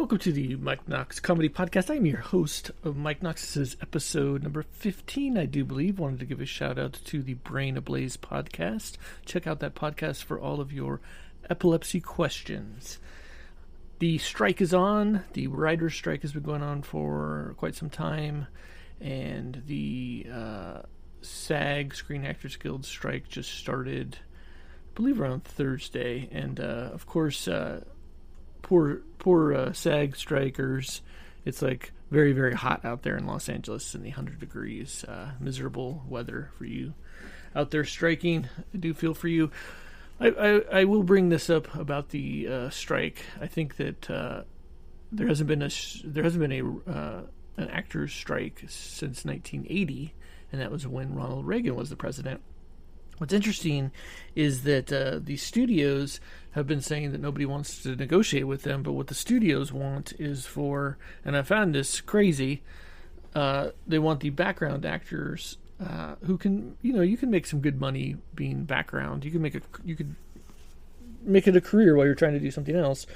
Welcome to the Mike Knox Comedy Podcast. I'm your host of Mike Knox. This is episode number 15, I do believe. Wanted to give a shout out to the Brain Ablaze podcast. Check out that podcast for all of your epilepsy questions. The strike is on. The writer's strike has been going on for quite some time. And the SAG, Screen Actors Guild strike just started, I believe, around Thursday. And, of course, poor SAG strikers. It's like very, very hot out there in Los Angeles in the 100 degrees. Miserable weather for you out there striking. I do feel for you. I will bring this up about the strike. I think that there hasn't been an actors strike since 1980, and that was when Ronald Reagan was the president. What's interesting is that the studios have been saying that nobody wants to negotiate with them, but what the studios want is for, and I found this crazy, they want the background actors who can, you can make some good money being background. You could make it a career while you're trying to do something else.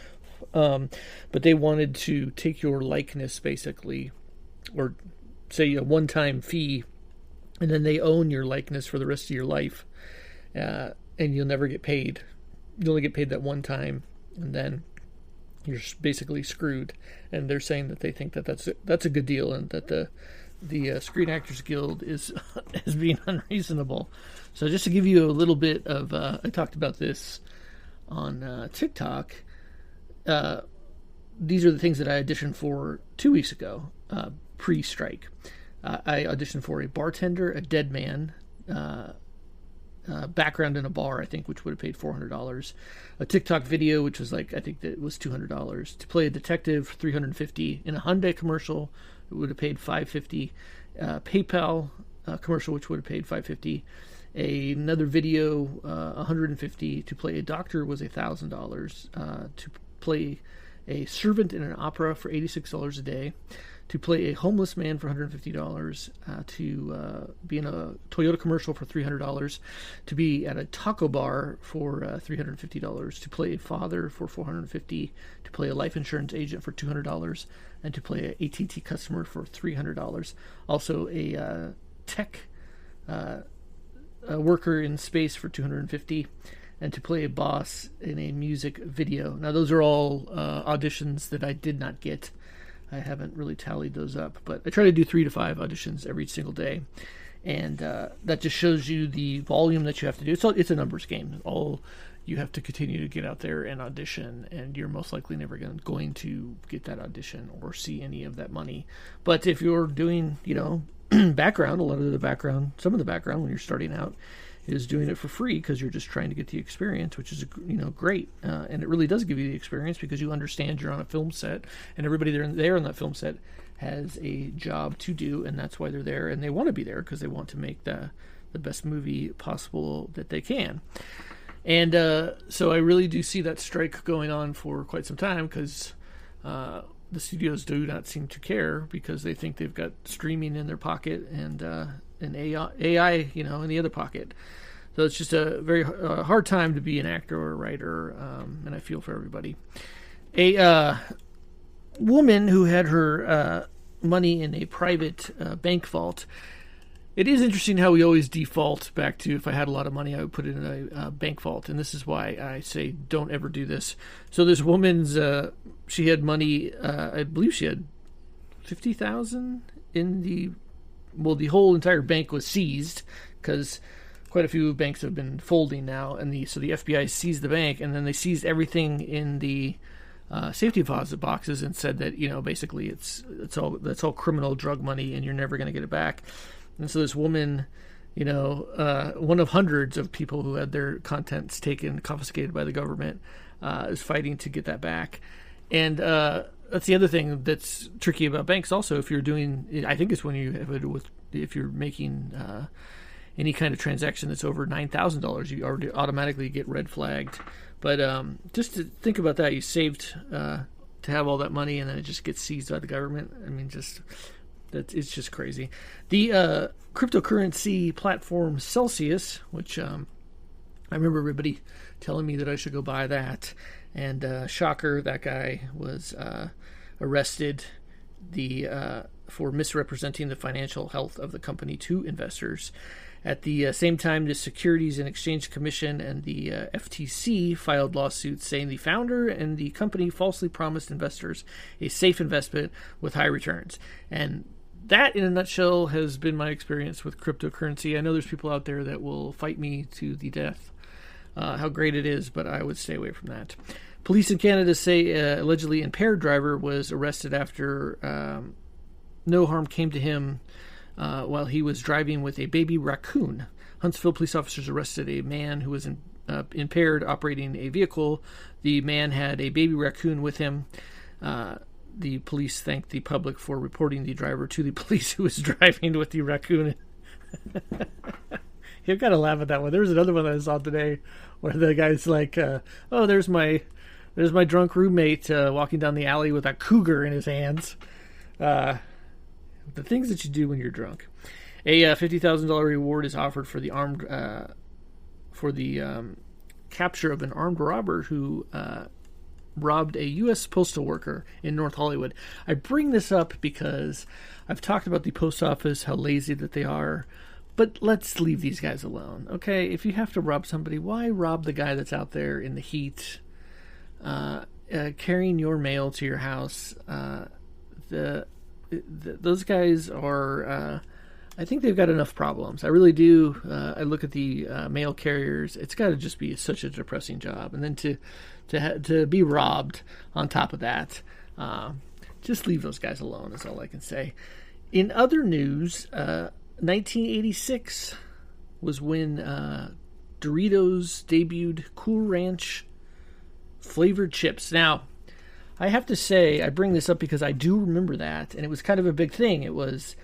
But they wanted to take your likeness, basically, or say a one-time fee, and then they own your likeness for the rest of your life, and you'll never get paid. You only get paid that one time, and then you're basically screwed. And they're saying that they think that that's a good deal, and that the Screen Actors Guild is being unreasonable. So just to give you a little bit of, I talked about this on TikTok. These are the things that I auditioned for 2 weeks ago, pre-strike. I auditioned for a bartender, a dead man, background in a bar, I think, which would have paid $400. A TikTok video, which was like, I think that was $200. To play a detective, $350. In a Hyundai commercial, it would have paid $550. PayPal commercial, which would have paid $550. Another video, $150. To play a doctor was $1,000. To play a servant in an opera for $86 a day. To play a homeless man for $150, to be in a Toyota commercial for $300, to be at a taco bar for $350, to play a father for $450, to play a life insurance agent for $200, and to play an AT&T customer for $300. Also a tech worker in space for $250, and to play a boss in a music video. Now, those are all auditions that I did not get. I haven't really tallied those up, but I try to do 3 to 5 auditions every single day, and that just shows you the volume that you have to do. It's a numbers game. You have to continue to get out there and audition, and you're most likely never going to get that audition or see any of that money. But if you're doing, background, some of the background when you're starting out is doing it for free because you're just trying to get the experience, which is great, and it really does give you the experience because you understand you're on a film set, and everybody there on that film set has a job to do, and that's why they're there, and they want to be there because they want to make the best movie possible that they can. And so I really do see that strike going on for quite some time because the studios do not seem to care because they think they've got streaming in their pocket and AI, in the other pocket. So it's just a very hard time to be an actor or a writer, and I feel for everybody. A woman who had her money in a private bank vault. It is interesting how we always default back to, if I had a lot of money, I would put it in a bank vault, and this is why I say don't ever do this. So this woman's, she had money, I believe she had $50,000 in the whole entire bank was seized because quite a few banks have been folding now, and so the FBI seized the bank, and then they seized everything in the safety deposit boxes and said that basically that's all criminal drug money, and you're never going to get it back. And so this woman, one of hundreds of people who had their contents confiscated by the government, is fighting to get that back. And that's the other thing that's tricky about banks. Also, if you're doing, I think it's when you have it if you're making any kind of transaction that's over $9,000, you already automatically get red flagged. But just to think about that, you saved to have all that money, and then it just gets seized by the government. I mean, it's just crazy. The cryptocurrency platform Celsius, which I remember everybody telling me that I should go buy that. And shocker, that guy was arrested for misrepresenting the financial health of the company to investors. At the same time, the Securities and Exchange Commission and the FTC filed lawsuits saying the founder and the company falsely promised investors a safe investment with high returns. And that, in a nutshell, has been my experience with cryptocurrency. I know there's people out there that will fight me to the death, how great it is, but I would stay away from that. Police in Canada say allegedly impaired driver was arrested after no harm came to him while he was driving with a baby raccoon. Huntsville police officers arrested a man who was impaired operating a vehicle. The man had a baby raccoon with him. The police thanked the public for reporting the driver to the police who was driving with the raccoon. You've got to laugh at that one. There was another one that I saw today where the guy's like, oh, there's my drunk roommate walking down the alley with a cougar in his hands. The things that you do when you're drunk. A $50,000 reward is offered for the capture of an armed robber who robbed a U.S. postal worker in North Hollywood. I bring this up because I've talked about the post office, how lazy that they are, but let's leave these guys alone, okay? If you have to rob somebody, why rob the guy that's out there in the heat, carrying your mail to your house? Those guys are, I think they've got enough problems. I really do. I look at the mail carriers. It's got to just be such a depressing job. And then to be robbed on top of that, just leave those guys alone is all I can say. In other news, 1986 was when Doritos debuted Cool Ranch flavored chips. Now, I have to say, I bring this up because I do remember that, and it was kind of a big thing. It was,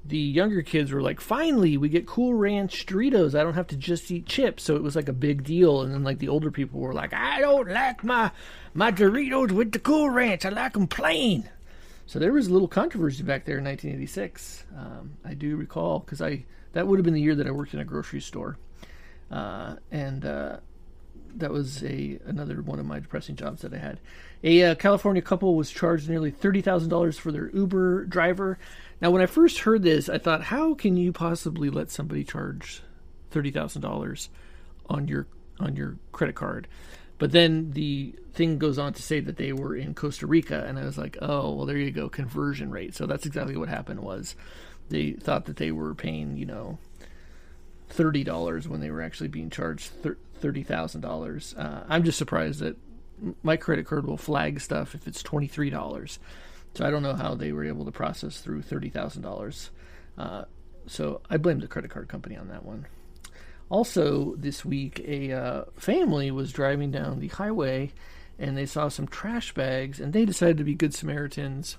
the younger kids were like, finally, we get Cool Ranch Doritos. I don't have to just eat chips. So it was like a big deal. And then like the older people were like, I don't like my Doritos with the Cool Ranch. I like them plain. So there was a little controversy back there in 1986. I do recall, because that would have been the year that I worked in a grocery store. And that was another one of my depressing jobs that I had. A California couple was charged nearly $30,000 for their Uber driver. Now, when I first heard this, I thought, how can you possibly let somebody charge $30,000 on your credit card? But then the thing goes on to say that they were in Costa Rica, and I was like, oh, well, there you go, conversion rate. So that's exactly what happened. Was they thought that they were paying, $30 when they were actually being charged $30,000. I'm just surprised that my credit card will flag stuff if it's $23. So I don't know how they were able to process through $30,000. So I blame the credit card company on that one. Also, this week, a family was driving down the highway, and they saw some trash bags, and they decided to be good Samaritans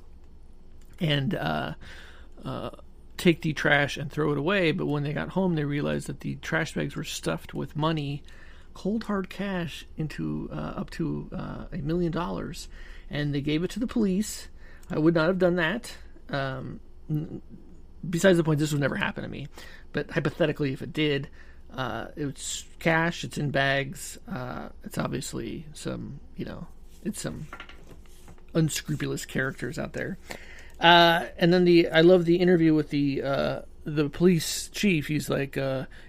and take the trash and throw it away. But when they got home, they realized that the trash bags were stuffed with money, cold hard cash, into up to $1 million, and they gave it to the police. I would not have done that. Besides the point, this would never happen to me. But hypothetically, if it did, it's cash. It's in bags. It's obviously some unscrupulous characters out there. And then I love the interview with the police chief. He's like,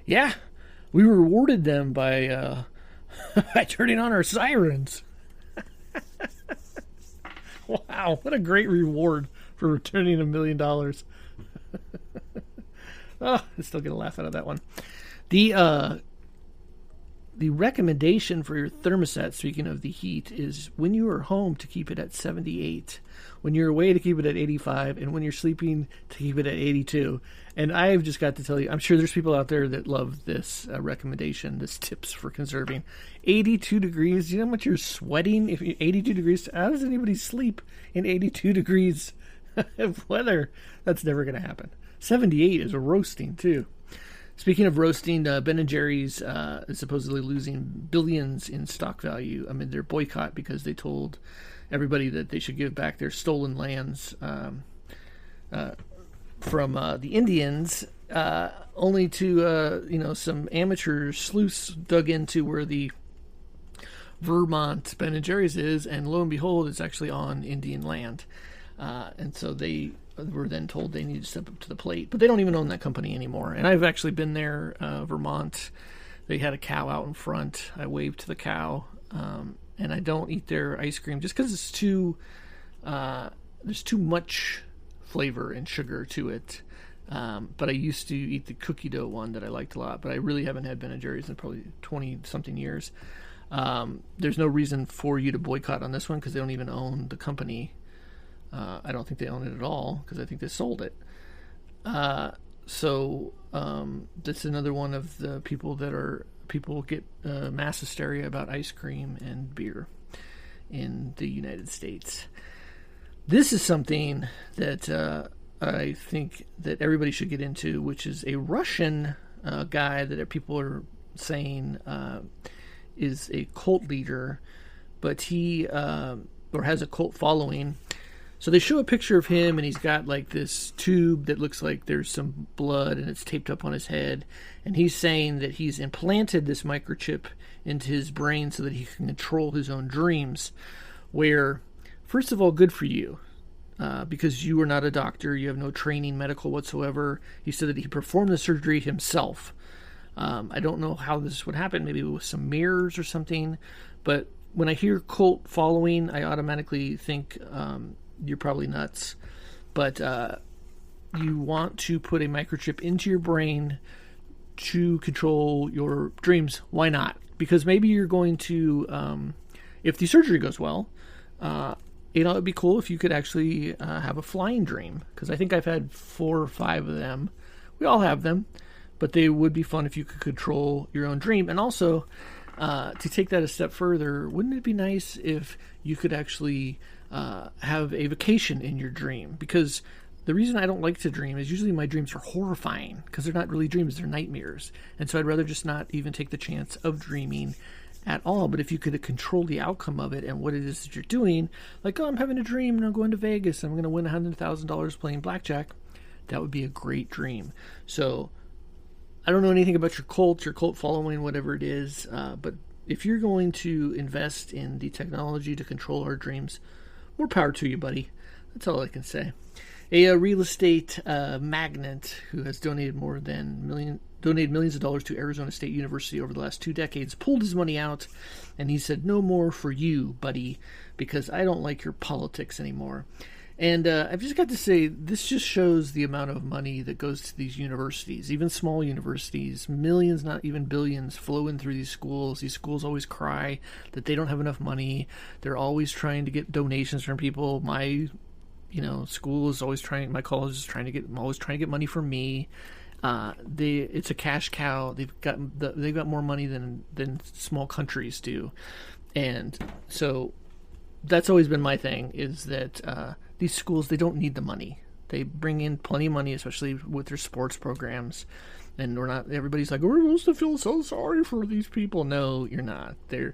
yeah, we rewarded them by by turning on our sirens. Wow, what a great reward for returning $1 million. Oh, I'm still going to laugh out of that one. The recommendation for your thermostat, speaking of the heat, is when you are home to keep it at 78, when you're away to keep it at 85, and when you're sleeping to keep it at 82. And I've just got to tell you, I'm sure there's people out there that love this recommendation, this tips for conserving. 82 degrees, you know how much you're sweating? If 82 degrees, how does anybody sleep in 82 degrees of weather? That's never going to happen. 78 is roasting, too. Speaking of roasting, Ben & Jerry's is supposedly losing billions in stock value amid their boycott because they told everybody that they should give back their stolen lands from the Indians, only to, some amateur sleuths dug into where the Vermont Ben & Jerry's is, and lo and behold, it's actually on Indian land. And so they were then told they needed to step up to the plate. But they don't even own that company anymore. And I've actually been there, Vermont. They had a cow out in front. I waved to the cow. And I don't eat their ice cream just because it's there's too much flavor and sugar to it. But I used to eat the cookie dough one that I liked a lot, but I really haven't had Ben & Jerry's in probably 20-something years. There's no reason for you to boycott on this one because they don't even own the company. I don't think they own it at all because I think they sold it. So that's another one of the people get mass hysteria about ice cream and beer in the United States. This is something that I think that everybody should get into, which is a Russian guy that people are saying is a cult leader, but he or has a cult following. So they show a picture of him, and he's got like this tube that looks like there's some blood, and it's taped up on his head. And he's saying that he's implanted this microchip into his brain so that he can control his own dreams. Where, first of all, good for you. Because you are not a doctor, you have no training medical whatsoever. He said that he performed the surgery himself. I don't know how this would happen, maybe with some mirrors or something. But when I hear cult following, I automatically think you're probably nuts. But you want to put a microchip into your brain to control your dreams. Why not? Because maybe you're going to, if the surgery goes well, it'd be cool if you could actually have a flying dream. Because I think I've had 4 or 5 of them. We all have them. But they would be fun if you could control your own dream. And also, to take that a step further, wouldn't it be nice if you could actually have a vacation in your dream? Because the reason I don't like to dream is usually my dreams are horrifying. Because they're not really dreams, they're nightmares. And so I'd rather just not even take the chance of dreaming at all. But if you could control the outcome of it and what it is that you're doing, like, oh, I'm having a dream and I'm going to Vegas and I'm going to win $100,000 playing blackjack, that would be a great dream. So I don't know anything about your cult following, whatever it is, but if you're going to invest in the technology to control our dreams, more power to you, buddy. That's all I can say. A real estate magnate who has donated millions of dollars to Arizona State University over the last 2 decades pulled his money out, and he said, "No more for you, buddy, because I don't like your politics anymore." And I've just got to say, this just shows the amount of money that goes to these universities, even small universities. Millions, not even billions, flow in through these schools. These schools always cry that they don't have enough money. They're always trying to get donations from people. My school is always trying. My college is always trying to get money from me. It's a cash cow. They've got more money than small countries do, and so that's always been my thing. Is that these schools, they don't need the money. They bring in plenty of money, especially with their sports programs. And everybody's like, we're supposed to feel so sorry for these people. No, you're not. You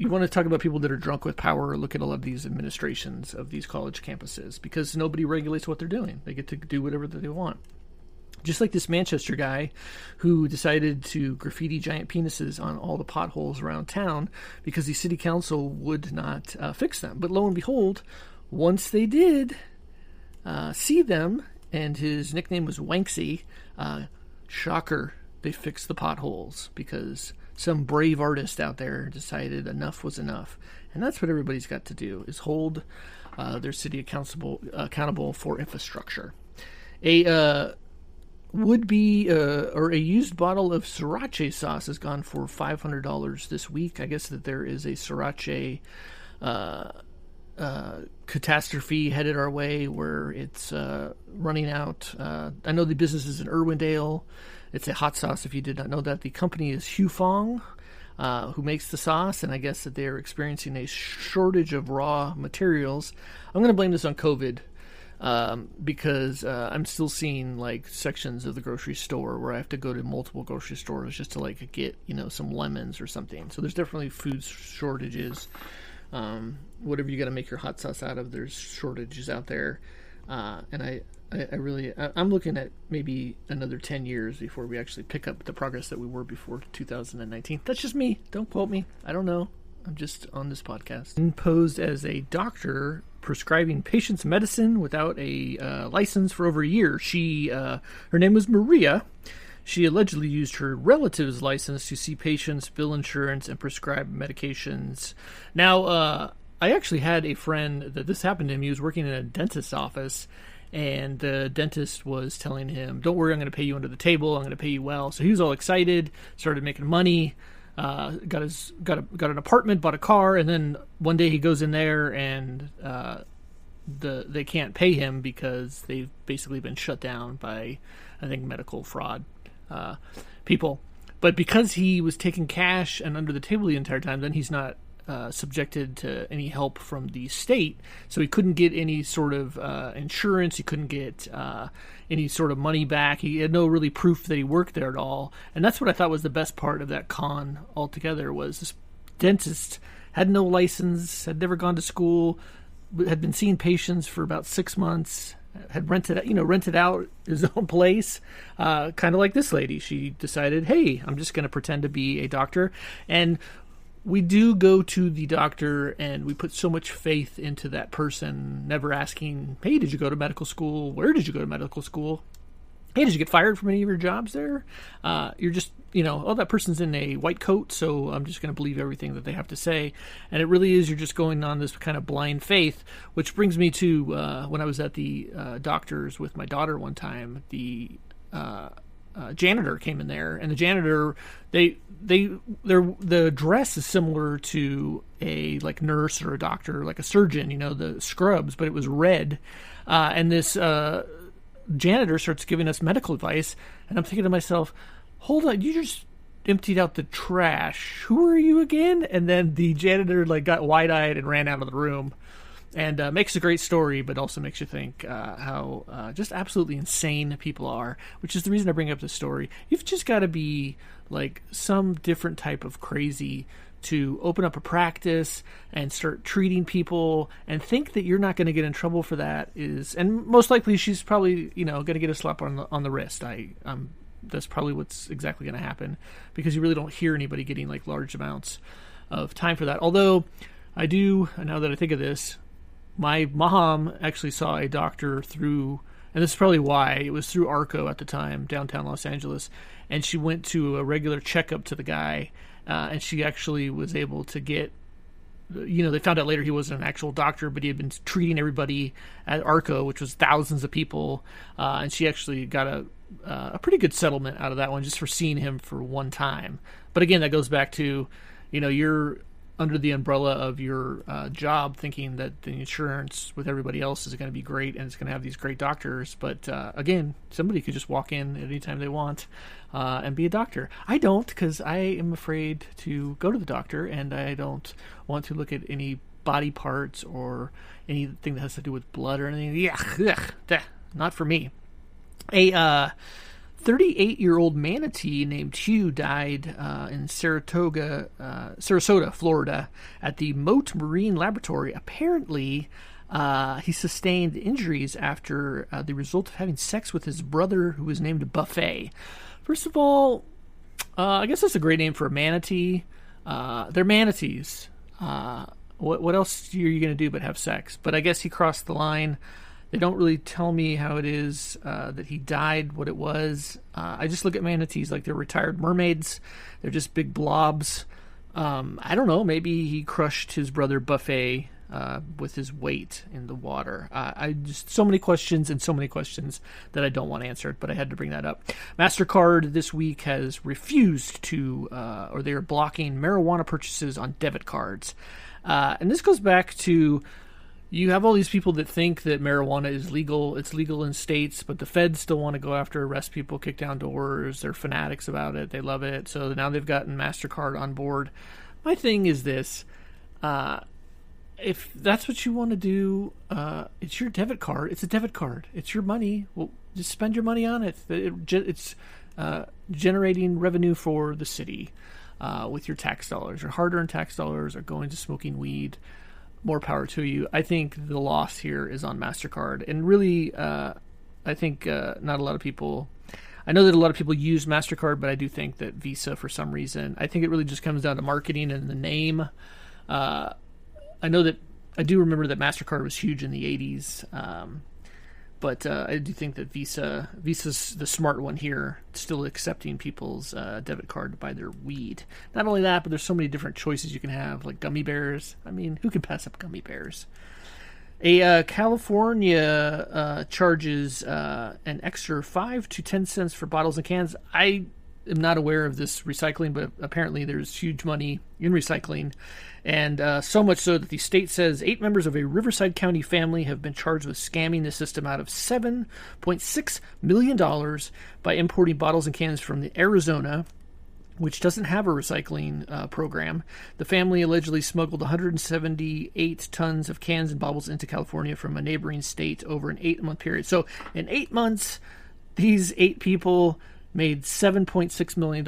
want to talk about people that are drunk with power, look at a lot of these administrations of these college campuses, because nobody regulates what they're doing. They get to do whatever they want. Just like this Manchester guy who decided to graffiti giant penises on all the potholes around town because the city council would not fix them. But lo and behold, once they did see them, and his nickname was Wanksy, shocker, they fixed the potholes because some brave artist out there decided enough was enough. And that's what everybody's got to do, is hold their city accountable for infrastructure. A used bottle of sriracha sauce has gone for $500 this week. I guess that there is a sriracha catastrophe headed our way where it's running out. I know the business is in Irwindale. It's a hot sauce, if you did not know that. The company is Hufong, who makes the sauce, and I guess that they're experiencing a shortage of raw materials. I'm going to blame this on COVID. Because I'm still seeing like sections of the grocery store where I have to go to multiple grocery stores just to like get some lemons or something. So there's definitely food shortages. Whatever you got to make your hot sauce out of, there's shortages out there. And I'm looking at maybe another 10 years before we actually pick up the progress that we were before 2019. That's just me. Don't quote me. I don't know. I'm just on this podcast. Posed as a doctor prescribing patients medicine without a license for over a year. Her name was Maria. She allegedly used her relative's license to see patients, bill insurance, and prescribe medications. Now, I actually had a friend that this happened to him. He was working in a dentist's office, and the dentist was telling him, "Don't worry, I'm going to pay you under the table. I'm going to pay you well." So he was all excited, started making money, got an apartment, bought a car, and then one day he goes in there and they can't pay him because they've basically been shut down by, I think, medical fraud people. But because he was taking cash and under the table the entire time, then he's not subjected to any help from the state, so he couldn't get any sort of insurance. He couldn't get any sort of money back. He had no really proof that he worked there at all, and that's what I thought was the best part of that con altogether. Was this dentist had no license, had never gone to school, had been seeing patients for about 6 months, had rented out his own place, kind of like this lady. She decided, hey, I'm just going to pretend to be a doctor. And we do go to the doctor and we put so much faith into that person, never asking, hey, did you go to medical school? Where did you go to medical school? Hey, did you get fired from any of your jobs there? You're just, oh, that person's in a white coat, so I'm just going to believe everything that they have to say. And it really is, you're just going on this kind of blind faith, which brings me to when I was at the doctor's with my daughter one time, the janitor came in there, and the janitor, the dress is similar to a like nurse or a doctor, like a surgeon, the scrubs, but it was red. And this janitor starts giving us medical advice, and I'm thinking to myself, hold on, you just emptied out the trash. Who are you again? And then the janitor got wide-eyed and ran out of the room. And makes a great story, but also makes you think how just absolutely insane people are, which is the reason I bring up this story. You've just got to be some different type of crazy to open up a practice and start treating people and think that you're not going to get in trouble for that and most likely she's probably, going to get a slap on the wrist. That's probably what's exactly going to happen, because you really don't hear anybody getting large amounts of time for that. Although I do, now that I think of this, my mom actually saw a doctor through, and this is probably why, it was through Arco at the time, downtown Los Angeles, and she went to a regular checkup to the guy, and she actually was able to get, they found out later he wasn't an actual doctor, but he had been treating everybody at Arco, which was thousands of people, and she actually got a pretty good settlement out of that one just for seeing him for one time. But again, that goes back to, you're under the umbrella of your job, thinking that the insurance with everybody else is going to be great and it's going to have these great doctors. But again, somebody could just walk in at any time they want and be a doctor. I don't, because I am afraid to go to the doctor, and I don't want to look at any body parts or anything that has to do with blood or anything. Yeah, not for me. A 38-year-old manatee named Hugh died in Saratoga, Florida, at the Mote Marine Laboratory. Apparently, he sustained injuries after the result of having sex with his brother, who was named Buffet. First of all, I guess that's a great name for a manatee. They're manatees. What else are you going to do but have sex? But I guess he crossed the line. They don't really tell me how it is that he died, what it was. I just look at manatees like they're retired mermaids. They're just big blobs. I don't know. Maybe he crushed his brother Buffet with his weight in the water. I just so many questions that I don't want answered, but I had to bring that up. MasterCard this week has refused to, or they are blocking marijuana purchases on debit cards. And this goes back to, you have all these people that think that marijuana is legal. It's legal in states, but the feds still want to go after, arrest people, kick down doors. They're fanatics about it. They love it. So now they've gotten MasterCard on board. My thing is this. If that's what you want to do, it's your debit card. It's a debit card. It's your money. Well, just spend your money on it. It's generating revenue for the city with your tax dollars. Your hard-earned tax dollars are going to smoking weed. More power to you. I think the loss here is on MasterCard. And really, I think not a lot of people. I know that a lot of people use MasterCard, but I do think that Visa, for some reason, I think it really just comes down to marketing and the name. I do remember that MasterCard was huge in the 80s, but I do think that Visa's the smart one here, still accepting people's debit card to buy their weed. Not only that, but there's so many different choices you can have, like gummy bears. I mean, who can pass up gummy bears? California charges an extra 5 to 10 cents for bottles and cans. I am not aware of this recycling, but apparently there's huge money in recycling. And so much so that the state says 8 members of a Riverside County family have been charged with scamming the system out of $7.6 million by importing bottles and cans from Arizona, which doesn't have a recycling program. The family allegedly smuggled 178 tons of cans and bottles into California from a neighboring state over an 8-month period. So in 8 months, these 8 people made $7.6 million.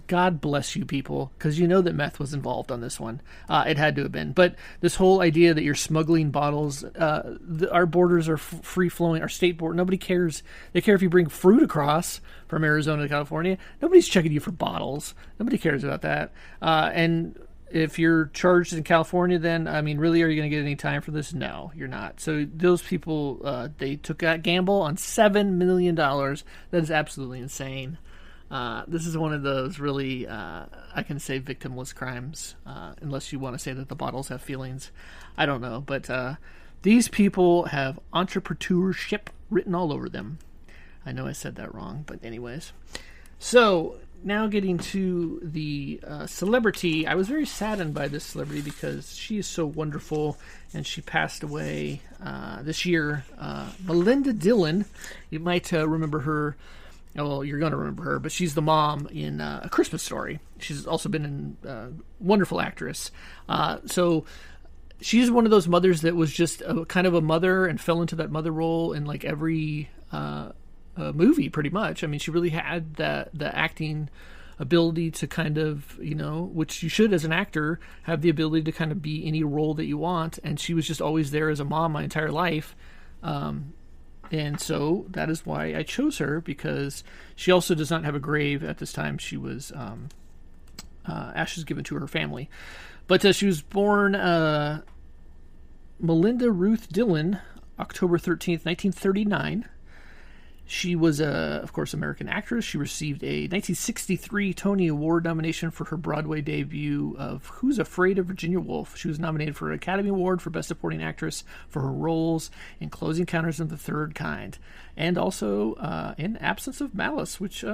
God bless you people, because you know that meth was involved on this one. It had to have been. But this whole idea that you're smuggling bottles, our borders are free-flowing, our state border, nobody cares. They care if you bring fruit across from Arizona to California. Nobody's checking you for bottles. Nobody cares about that. And if you're charged in California, then, I mean, really, are you going to get any time for this? No, you're not. So those people, they took that gamble on $7 million. That is absolutely insane. This is one of those really, I can say, victimless crimes, unless you want to say that the bottles have feelings. I don't know. But these people have entrepreneurship written all over them. I know I said that wrong, but anyways. So now getting to the celebrity. I was very saddened by this celebrity because she is so wonderful, and she passed away this year. Melinda Dillon, you might remember her. Well, you're going to remember her, but she's the mom in A Christmas Story. She's also been in wonderful actress. So she's one of those mothers that was just kind of a mother and fell into that mother role in like every movie, pretty much. I mean, she really had the acting ability to kind of, which you should as an actor have the ability to kind of be any role that you want. And she was just always there as a mom my entire life. And so that is why I chose her, because she also does not have a grave at this time. She was ashes given to her family. But she was born Melinda Ruth Dillon, October 13th, 1939. She was, of course, American actress. She received a 1963 Tony Award nomination for her Broadway debut of Who's Afraid of Virginia Woolf. She was nominated for an Academy Award for Best Supporting Actress for her roles in Close Encounters of the Third Kind, and also in Absence of Malice, which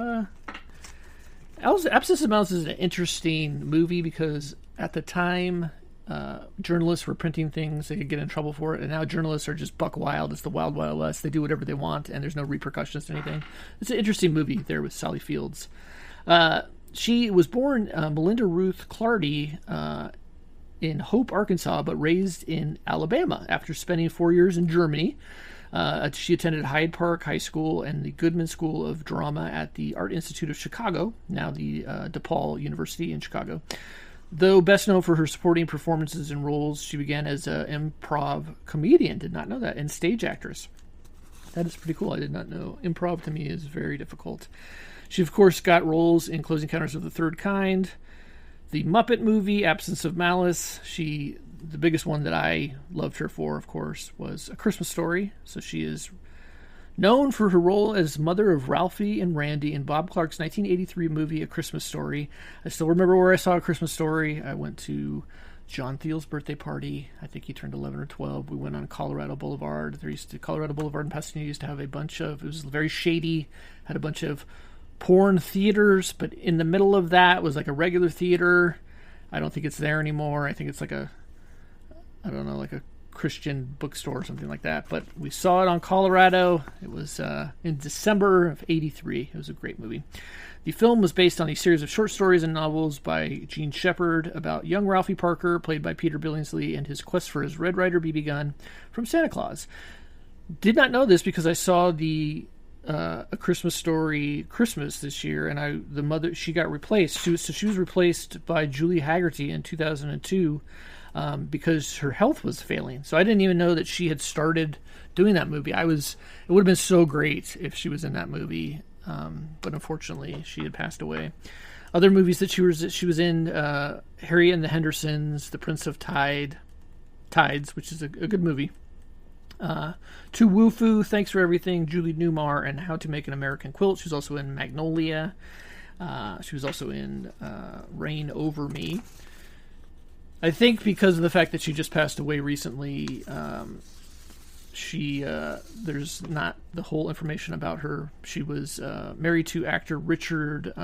Absence of Malice is an interesting movie because at the time, journalists were printing things, they could get in trouble for it, and now journalists are just buck wild. It's the wild, wild west. They do whatever they want, and there's no repercussions to anything. It's an interesting movie there with Sally Fields. She was born Melinda Ruth Clardy in Hope, Arkansas, but raised in Alabama after spending 4 years in Germany. She attended Hyde Park High School and the Goodman School of Drama at the Art Institute of Chicago, now the DePaul University in Chicago. Though best known for her supporting performances and roles, she began as an improv comedian. Did not know that. And stage actress. That is pretty cool. I did not know. Improv to me is very difficult. She, of course, got roles in Close Encounters of the Third Kind, the Muppet movie, Absence of Malice. The biggest one that I loved her for, of course, was A Christmas Story. So she is known for her role as mother of Ralphie and Randy in Bob Clark's 1983 movie, A Christmas Story. I still remember where I saw A Christmas Story. I went to John Thiel's birthday party. I think he turned 11 or 12. We went on Colorado Boulevard. Colorado Boulevard in Pasadena used to have a bunch of, it was very shady, had a bunch of porn theaters, but in the middle of that was like a regular theater. I don't think it's there anymore. I think it's like a Christian bookstore or something like that, but we saw it on Colorado. It was in December of '83. It was a great movie. The film was based on a series of short stories and novels by Gene Shepard about young Ralphie Parker, played by Peter Billingsley, and his quest for his Red Ryder BB gun from Santa Claus. Did not know this because I saw the A Christmas Story Christmas this year, and she got replaced. She was replaced by Julie Haggerty in 2002. because her health was failing. So I didn't even know that she had started doing that movie. It would have been so great if she was in that movie, but unfortunately she had passed away. Other movies that she was in, Harriet and the Hendersons, The Prince of Tides, which is a good movie. To Woo-Foo, Thanks for Everything, Julie Newmar, and How to Make an American Quilt. She was also in Magnolia. She was also in Reign Over Me. I think because of the fact that she just passed away recently, there's not the whole information about her. She was married to actor Richard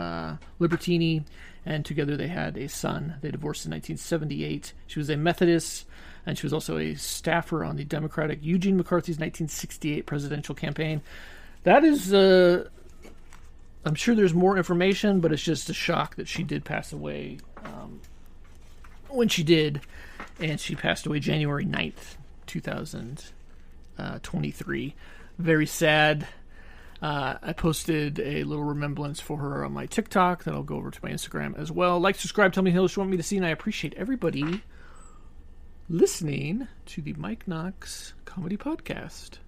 Libertini, and together they had a son. They divorced in 1978. She was a Methodist, and she was also a staffer on the Democratic Eugene McCarthy's 1968 presidential campaign. That is, I'm sure there's more information, but it's just a shock that she did pass away when she did, and she passed away January 9th, 2023. Very sad. I posted a little remembrance for her on my TikTok that I'll go over to my Instagram as well. Like, subscribe, tell me who else you want me to see, and I appreciate everybody listening to the Mike Knox Comedy Podcast.